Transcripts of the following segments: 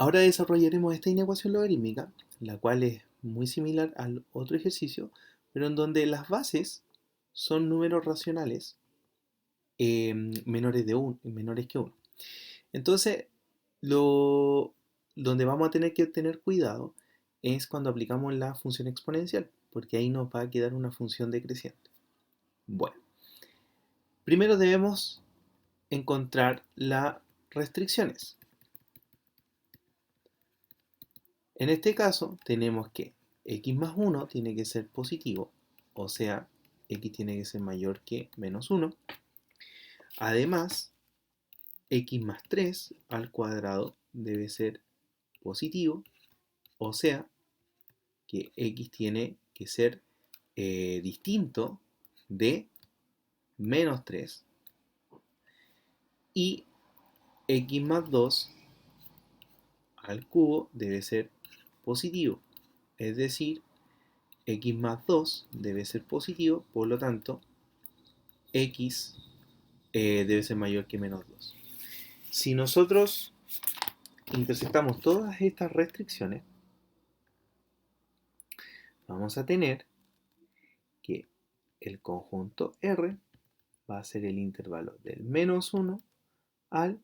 Ahora desarrollaremos esta inecuación logarítmica, la cual es muy similar al otro ejercicio, pero en donde las bases son números racionales menores que 1. Entonces, lo, donde vamos a tener que tener cuidado es cuando aplicamos la función exponencial, porque ahí nos va a quedar una función decreciente. Bueno, primero debemos encontrar las restricciones. En este caso, tenemos que x más 1 tiene que ser positivo, o sea, x tiene que ser mayor que menos 1. Además, x más 3 al cuadrado debe ser positivo, o sea, que x tiene que ser distinto de menos 3. Y x más 2 al cubo debe ser positivo, es decir, x más 2 debe ser positivo, por lo tanto, x debe ser mayor que menos 2. Si nosotros interceptamos todas estas restricciones, vamos a tener que el conjunto R va a ser el intervalo del menos 1 al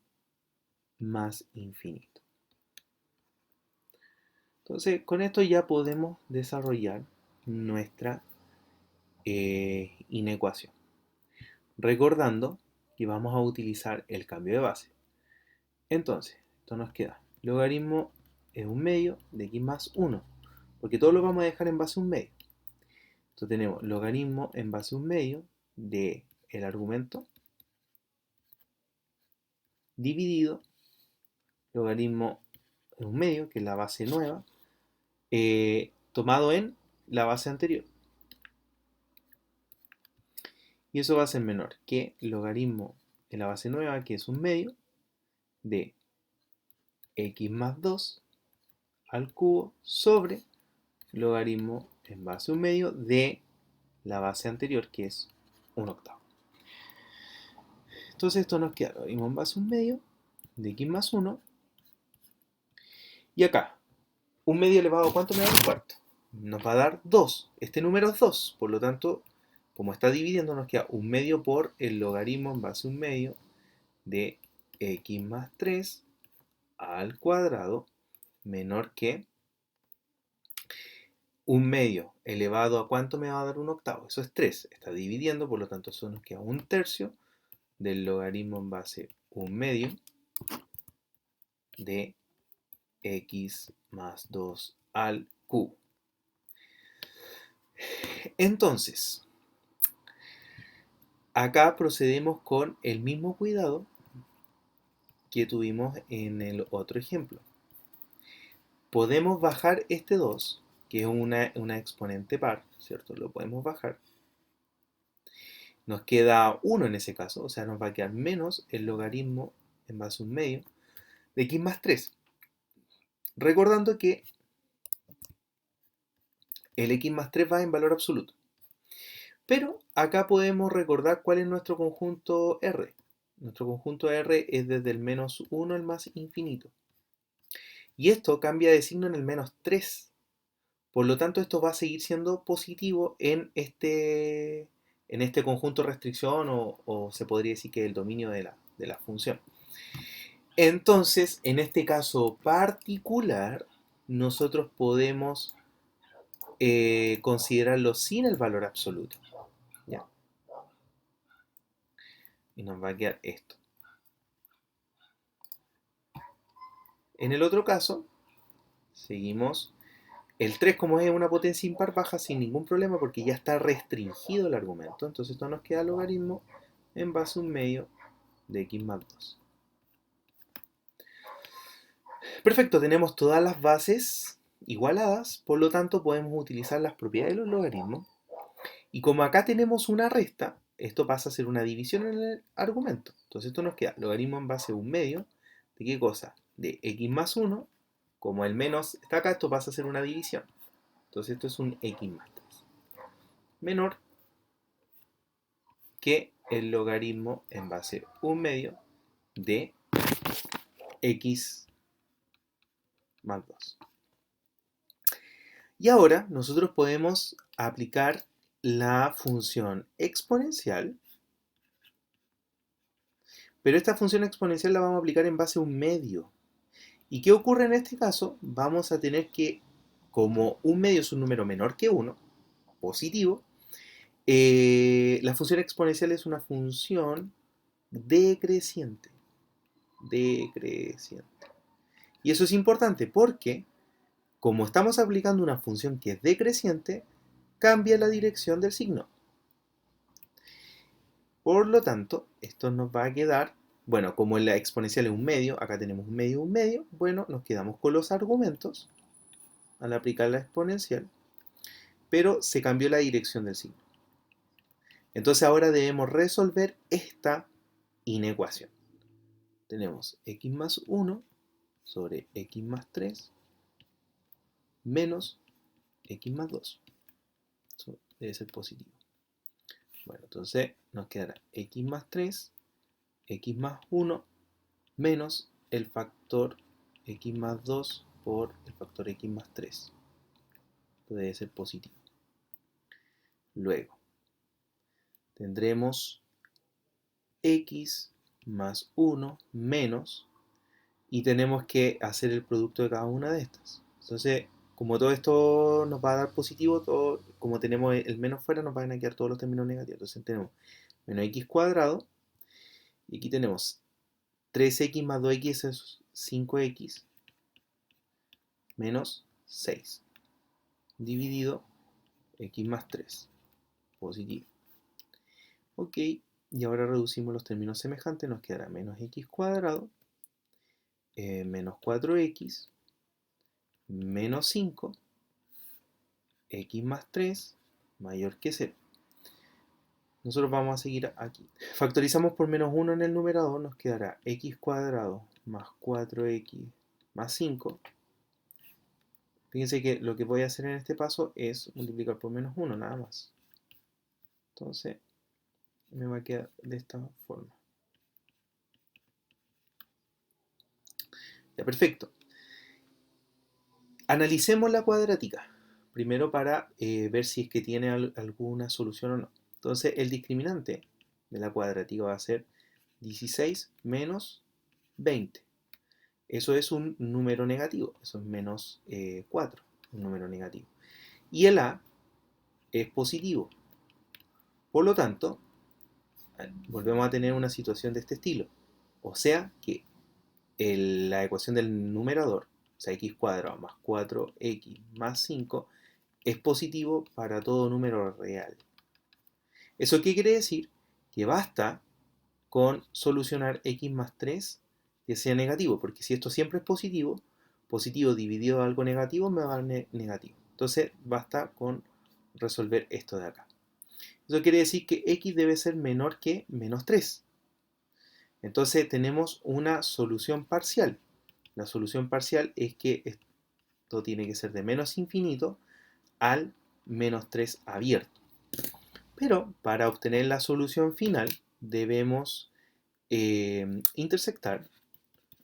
más infinito. Entonces, con esto ya podemos desarrollar nuestra inecuación. Recordando que vamos a utilizar el cambio de base. Entonces, esto nos queda logaritmo es un medio de x más 1, porque todo lo vamos a dejar en base a un medio. Entonces tenemos logaritmo en base a un medio de el argumento dividido logaritmo en un medio, que es la base nueva, tomado en la base anterior. Y eso va a ser menor que logaritmo en la base nueva, que es un medio, de x más 2 al cubo sobre logaritmo en base a un medio de la base anterior, que es un octavo. Entonces esto nos queda logaritmo en base a un medio de x más 1. Y acá, un medio elevado a ¿cuánto me da un cuarto? Nos va a dar 2. Este número es 2. Por lo tanto, como está dividiendo, nos queda un medio por el logaritmo en base a un medio de x más 3 al cuadrado menor que un medio elevado a ¿cuánto me va a dar un octavo? Eso es 3. Está dividiendo, por lo tanto, eso nos queda un tercio del logaritmo en base un medio de x más 2 al cubo. Entonces, acá procedemos con el mismo cuidado que tuvimos en el otro ejemplo. Podemos bajar este 2, que es una exponente par, ¿cierto? Lo podemos bajar. Nos queda 1 en ese caso, o sea, nos va a quedar menos el logaritmo en base a un medio de x más 3. Recordando que el x más 3 va en valor absoluto. Pero acá podemos recordar cuál es nuestro conjunto R. Nuestro conjunto R es desde el menos 1 al más infinito. Y esto cambia de signo en el menos 3. Por lo tanto, esto va a seguir siendo positivo en este conjunto de restricción o se podría decir que el dominio de la función. Entonces, en este caso particular, nosotros podemos considerarlo sin el valor absoluto. ¿Ya? Y nos va a quedar esto. En el otro caso, seguimos. El 3, como es una potencia impar, baja sin ningún problema porque ya está restringido el argumento. Entonces esto nos queda logaritmo en base a un medio de x más 2. Perfecto, tenemos todas las bases igualadas, por lo tanto podemos utilizar las propiedades de los logaritmos. Y como acá tenemos una resta, esto pasa a ser una división en el argumento. Entonces esto nos queda logaritmo en base a un medio, ¿de qué cosa? De x más 1, como el menos está acá, esto pasa a ser una división. Entonces esto es un x más 3. Menor que el logaritmo en base a un medio de x más 2. Y ahora nosotros podemos aplicar la función exponencial, pero esta función exponencial la vamos a aplicar en base a un medio. ¿Y qué ocurre en este caso? Vamos a tener que, como un medio es un número menor que 1, positivo, la función exponencial es una función decreciente. Decreciente. Y eso es importante porque, como estamos aplicando una función que es decreciente, cambia la dirección del signo. Por lo tanto, esto nos va a quedar, bueno, como la exponencial es un medio, acá tenemos un medio, bueno, nos quedamos con los argumentos al aplicar la exponencial, pero se cambió la dirección del signo. Entonces ahora debemos resolver esta inecuación. Tenemos x más 1 sobre x más 3 menos x más 2. Eso debe ser positivo. Bueno, entonces nos quedará x más 3, x más 1, menos el factor x más 2 por el factor x más 3. Esto debe ser positivo. Luego, tendremos x más 1 menos, y tenemos que hacer el producto de cada una de estas. Entonces, como todo esto nos va a dar positivo, todo, como tenemos el menos fuera, nos van a quedar todos los términos negativos. Entonces tenemos menos x cuadrado, y aquí tenemos 3x más 2x es 5x, menos 6, dividido x más 3, positivo. Ok, y ahora reducimos los términos semejantes, nos quedará menos x cuadrado, menos 4x, menos 5, x más 3, mayor que 0. Nosotros vamos a seguir aquí. Factorizamos por menos 1 en el numerador, nos quedará x cuadrado más 4x más 5. Fíjense que lo que voy a hacer en este paso es multiplicar por menos 1, nada más. Entonces, me va a quedar de esta forma. Ya, perfecto. Analicemos la cuadrática. Primero para ver si es que tiene alguna solución o no. Entonces, el discriminante de la cuadrática va a ser 16 menos 20. Eso es un número negativo. Eso es menos 4, un número negativo. Y el a es positivo. Por lo tanto, volvemos a tener una situación de este estilo. O sea que la ecuación del numerador, o sea, x cuadrado más 4x más 5, es positivo para todo número real. ¿Eso qué quiere decir? Que basta con solucionar x más 3 que sea negativo, porque si esto siempre es positivo, positivo dividido a algo negativo me va a dar negativo. Entonces basta con resolver esto de acá. Eso quiere decir que x debe ser menor que menos 3. Entonces tenemos una solución parcial. La solución parcial es que esto tiene que ser de menos infinito al menos 3 abierto. Pero para obtener la solución final debemos intersectar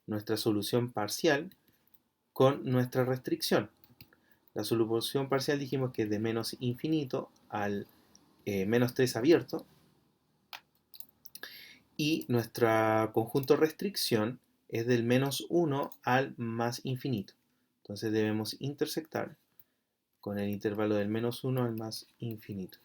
nuestra solución parcial con nuestra restricción. La solución parcial dijimos que es de menos infinito al menos 3 abierto, y nuestro conjunto restricción es del menos 1 al más infinito. Entonces debemos intersectar con el intervalo del menos 1 al más infinito.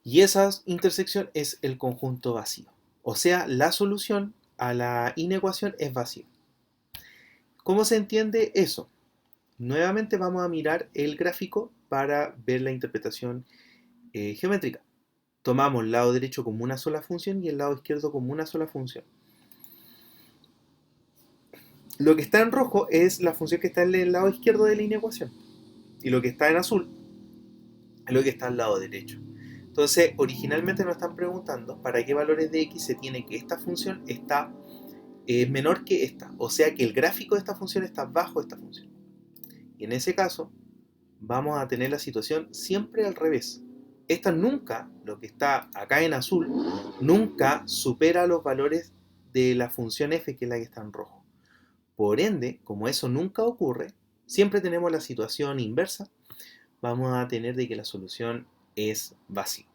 Y esa intersección es el conjunto vacío. O sea, la solución a la inecuación es vacío. ¿Cómo se entiende eso? Nuevamente vamos a mirar el gráfico para ver la interpretación geométrica. Tomamos el lado derecho como una sola función y el lado izquierdo como una sola función. Lo que está en rojo es la función que está en el lado izquierdo de la inecuación. Y lo que está en azul es lo que está al lado derecho. Entonces, originalmente nos están preguntando para qué valores de x se tiene que esta función está menor que esta. O sea que el gráfico de esta función está bajo esta función. Y en ese caso, vamos a tener la situación siempre al revés. Esta nunca, lo que está acá en azul, nunca supera los valores de la función f, que es la que está en rojo. Por ende, como eso nunca ocurre, siempre tenemos la situación inversa, vamos a tener de que la solución es vacío.